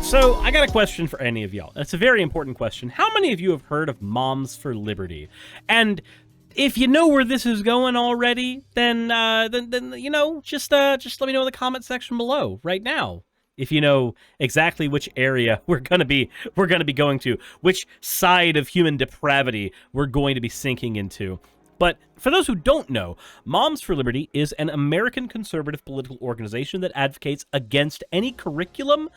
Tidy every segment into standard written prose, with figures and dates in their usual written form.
So, I got a question for any of y'all. It's a very important question. How many of you have heard of Moms for Liberty? And if you know where this is going already, then you know, just let me know in the comment section below right now. If you know exactly which area we're gonna be going to, which side of human depravity we're going to be sinking into. But for those who don't know, Moms for Liberty is an American conservative political organization that advocates against any curriculum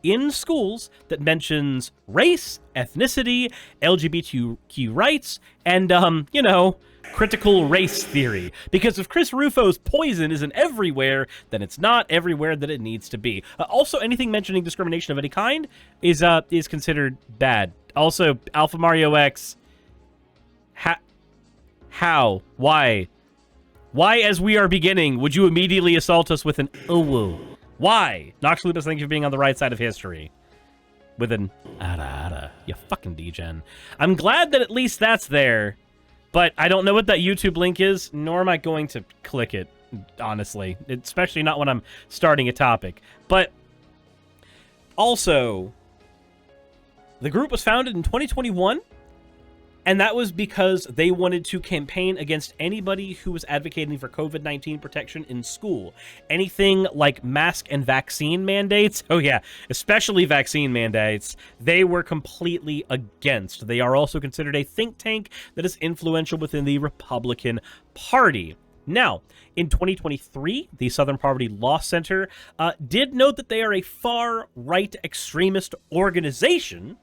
in schools that mentions race, ethnicity, LGBTQ rights, and, you know, critical race theory. Because if Chris Rufo's poison isn't everywhere, then it's not everywhere that it needs to be. Also, anything mentioning discrimination of any kind is considered bad. Also, Alpha Mario X, how? Why? Why, as we are beginning, would you immediately assault us with an "oh"? Why? Nox Lupus, thank you for being on the right side of history. With an "ada, you fucking degen." I'm glad that at least that's there, but I don't know what that YouTube link is, nor am I going to click it, honestly. Especially not when I'm starting a topic. But also, the group was founded in 2021, and that was because they wanted to campaign against anybody who was advocating for COVID-19 protection in school. Anything like mask and vaccine mandates, oh yeah, especially vaccine mandates, they were completely against. They are also considered a think tank that is influential within the Republican Party. Now, in 2023, the Southern Poverty Law Center did note that they are a far-right extremist organization,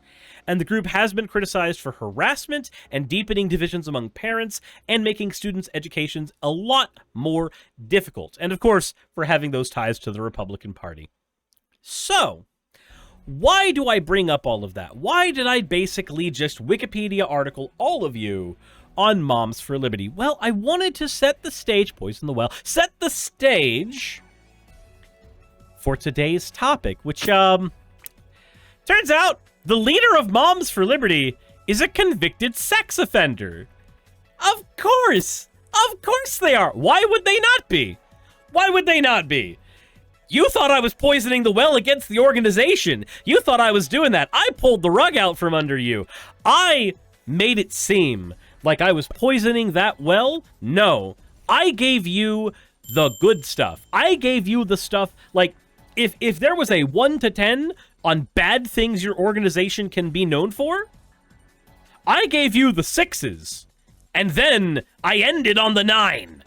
and the group has been criticized for harassment and deepening divisions among parents and making students' educations a lot more difficult. And of course, for having those ties to the Republican Party. So, why do I bring up all of that? Why did I basically just Wikipedia article all of you on Moms for Liberty? Well, I wanted to set the stage, poison the well, set the stage for today's topic, which, turns out, the leader of Moms for Liberty is a convicted sex offender. Of course! Of course they are! Why would they not be? Why would they not be? You thought I was poisoning the well against the organization. You thought I was doing that. I pulled the rug out from under you. I made it seem like I was poisoning that well. No. I gave you the good stuff. I gave you the stuff, like, if there was a 1 to 10 on bad things your organization can be known for, I gave you the 6s, and then I ended on the 9.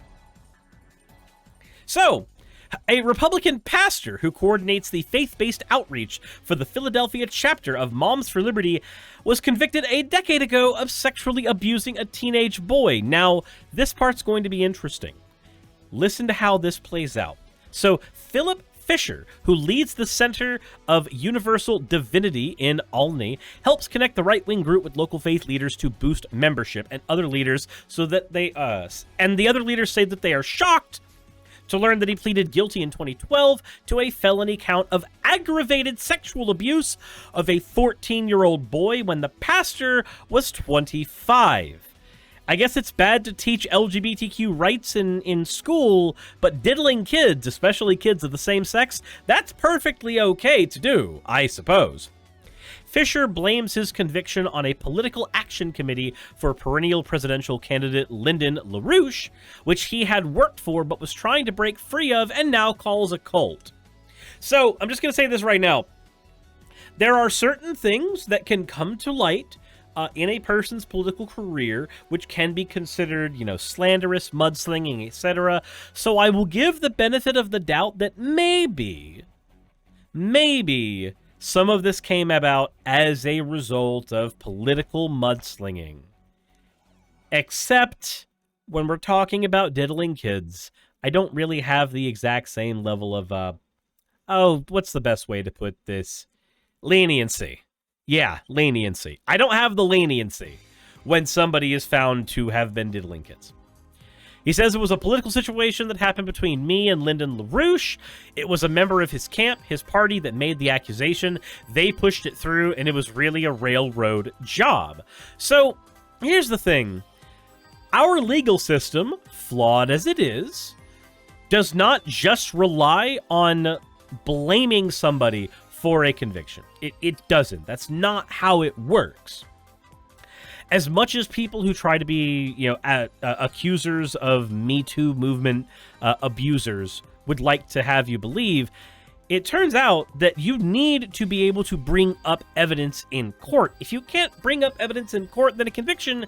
So, a Republican pastor who coordinates the faith-based outreach for the Philadelphia chapter of Moms for Liberty was convicted a decade ago of sexually abusing a teenage boy. Now, this part's going to be interesting. Listen to how this plays out. So, Philip Fisher, who leads the Center of Universal Divinity in Olney, helps connect the right-wing group with local faith leaders to boost membership and other leaders so that and the other leaders say that they are shocked to learn that he pleaded guilty in 2012 to a felony count of aggravated sexual abuse of a 14-year-old boy when the pastor was 25. I guess it's bad to teach LGBTQ rights in school, but diddling kids, especially kids of the same sex, that's perfectly okay to do, I suppose. Fisher blames his conviction on a political action committee for perennial presidential candidate Lyndon LaRouche, which he had worked for but was trying to break free of and now calls a cult. So, I'm just going to say this right now. There are certain things that can come to light in a person's political career, which can be considered, you know, slanderous, mudslinging, etc. So I will give the benefit of the doubt that maybe some of this came about as a result of political mudslinging. Except when we're talking about diddling kids, I don't really have the exact same level of, what's the best way to put this? Leniency. Yeah, leniency. I don't have the leniency when somebody is found to have been diddling kids. He says it was a political situation that happened between me and Lyndon LaRouche. It was a member of his camp, his party, that made the accusation. They pushed it through, and it was really a railroad job. So, here's the thing. Our legal system, flawed as it is, does not just rely on blaming somebody for a conviction. It doesn't. That's not how it works. As much as people who try to be, accusers of Me Too movement abusers would like to have you believe, it turns out that you need to be able to bring up evidence in court. If you can't bring up evidence in court, then a conviction,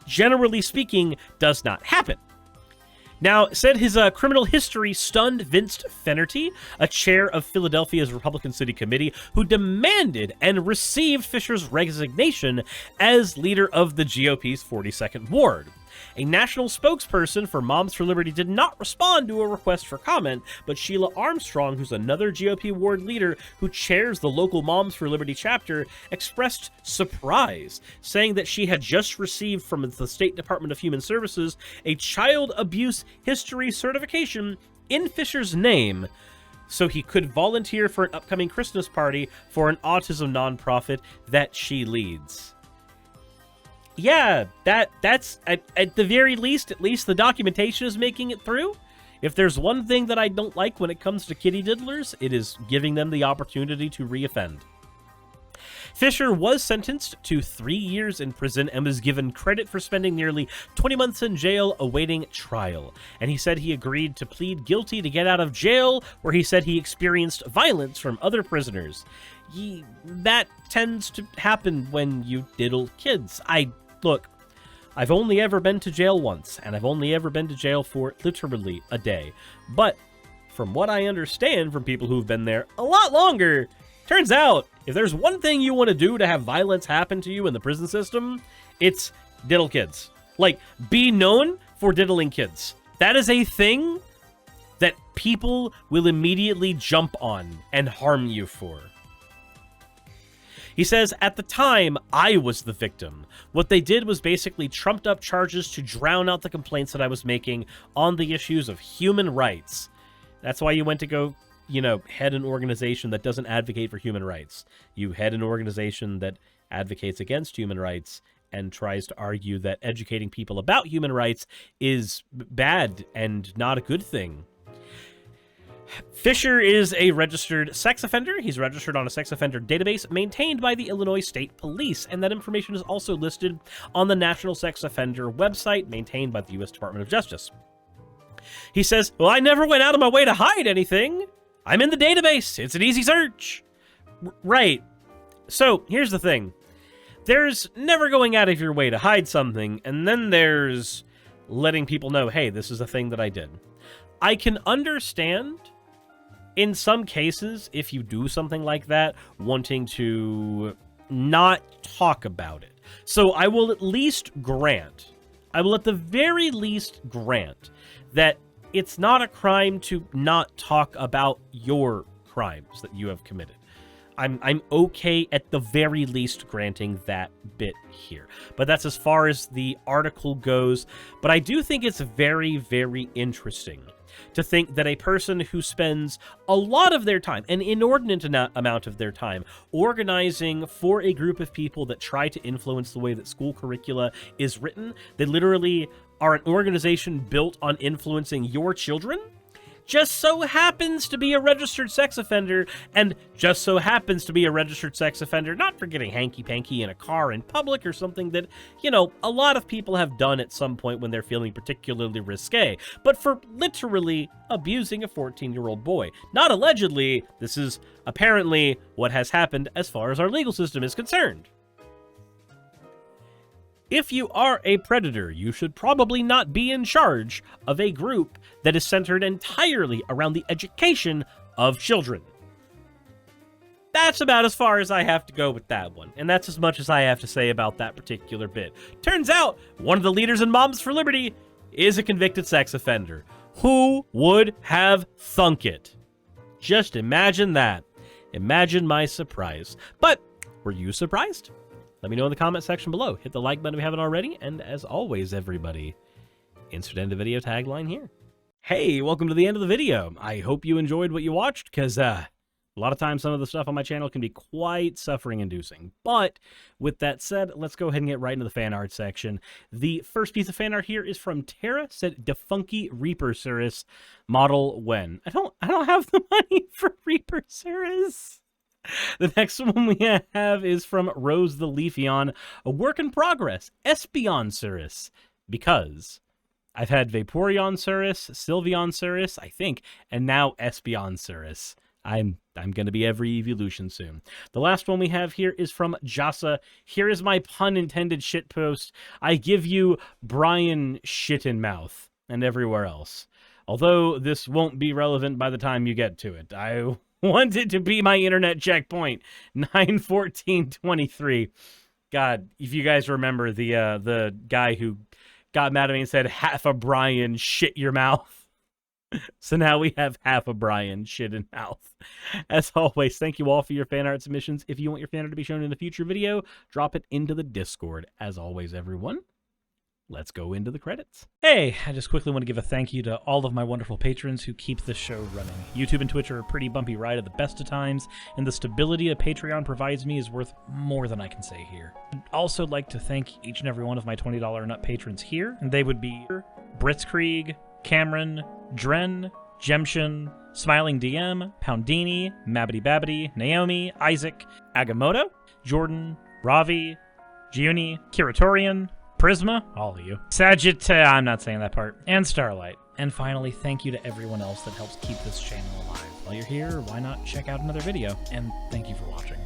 generally speaking, does not happen. Now, said his criminal history stunned Vince Fennerty, a chair of Philadelphia's Republican City Committee, who demanded and received Fisher's resignation as leader of the GOP's 42nd Ward. A national spokesperson for Moms for Liberty did not respond to a request for comment, but Sheila Armstrong, who's another GOP ward leader who chairs the local Moms for Liberty chapter, expressed surprise, saying that she had just received from the State Department of Human Services a child abuse history certification in Fisher's name, so he could volunteer for an upcoming Christmas party for an autism nonprofit that she leads. Yeah, that's at the very least, at least the documentation is making it through. If there's one thing that I don't like when it comes to kitty diddlers, it is giving them the opportunity to reoffend. Fisher was sentenced to 3 years in prison and was given credit for spending nearly 20 months in jail awaiting trial. And he said he agreed to plead guilty to get out of jail, where he said he experienced violence from other prisoners. That tends to happen when you diddle kids. Look, I've only ever been to jail once, and I've only ever been to jail for literally a day. But from what I understand from people who've been there a lot longer, turns out if there's one thing you want to do to have violence happen to you in the prison system, it's diddle kids. Like, be known for diddling kids. That is a thing that people will immediately jump on and harm you for. He says, at the time, I was the victim. What they did was basically trumped up charges to drown out the complaints that I was making on the issues of human rights. That's why you went to go, head an organization that doesn't advocate for human rights. You head an organization that advocates against human rights and tries to argue that educating people about human rights is bad and not a good thing. Fisher is a registered sex offender. He's registered on a sex offender database maintained by the Illinois State Police, and that information is also listed on the National Sex Offender website maintained by the U.S. Department of Justice. He says, well, I never went out of my way to hide anything. I'm in the database. It's an easy search. Right. So, here's the thing. There's never going out of your way to hide something, and then there's letting people know, hey, this is a thing that I did. I can understand in some cases, if you do something like that, wanting to not talk about it. So I will at the very least grant that it's not a crime to not talk about your crimes that you have committed. I'm okay at the very least granting that bit here. But that's as far as the article goes. But I do think it's very, very interesting to think that a person who spends a lot of their time, an inordinate amount of their time, organizing for a group of people that try to influence the way that school curricula is written, they literally are an organization built on influencing your children, just so happens to be a registered sex offender, and just so happens to be a registered sex offender not for getting hanky-panky in a car in public or something that, a lot of people have done at some point when they're feeling particularly risque, but for literally abusing a 14-year-old boy. Not allegedly, this is apparently what has happened as far as our legal system is concerned. If you are a predator, you should probably not be in charge of a group that is centered entirely around the education of children. That's about as far as I have to go with that one, and that's as much as I have to say about that particular bit. Turns out, one of the leaders in Moms for Liberty is a convicted sex offender. Who would have thunk it? Just imagine that. Imagine my surprise. But were you surprised? Let me know in the comment section below. Hit the like button if you haven't already. And as always, everybody, insert end of video tagline here. Hey, welcome to the end of the video. I hope you enjoyed what you watched, because a lot of times some of the stuff on my channel can be quite suffering-inducing. But with that said, let's go ahead and get right into the fan art section. The first piece of fan art here is from Tara, said Defunky Reaper Suris, model when. I don't have the money for Reaper Suris. The next one we have is from Rose the Leafeon, a work in progress, Espeon Suris, because I've had Vaporeon Suris, Sylveon Suris, I think, and now Espeon Suris. I'm going to be every evolution soon. The last one we have here is from Jasa. Here is my pun intended shitpost. I give you Brian shit in mouth and everywhere else. Although this won't be relevant by the time you get to it. I want it to be my internet checkpoint. 9/14/23. God, if you guys remember the guy who got mad at me and said, half a Brian shit your mouth. So now we have half a Brian shit in mouth. As always, thank you all for your fan art submissions. If you want your fan art to be shown in a future video, drop it into the Discord. As always, everyone, let's go into the credits. Hey, I just quickly want to give a thank you to all of my wonderful patrons who keep this show running. YouTube and Twitch are a pretty bumpy ride at the best of times, and the stability a Patreon provides me is worth more than I can say here. I'd also like to thank each and every one of my $20 and up patrons here, and they would be Britzkrieg, Cameron, Dren, Jemshin, Smiling DM, Poundini, Mabbity Babbity, Naomi, Isaac, Agamotto, Jordan, Ravi, Giuni, Kiratorian, Prisma, all of you, I'm not saying that part, and Starlight. And finally, thank you to everyone else that helps keep this channel alive. While you're here, why not check out another video? And thank you for watching.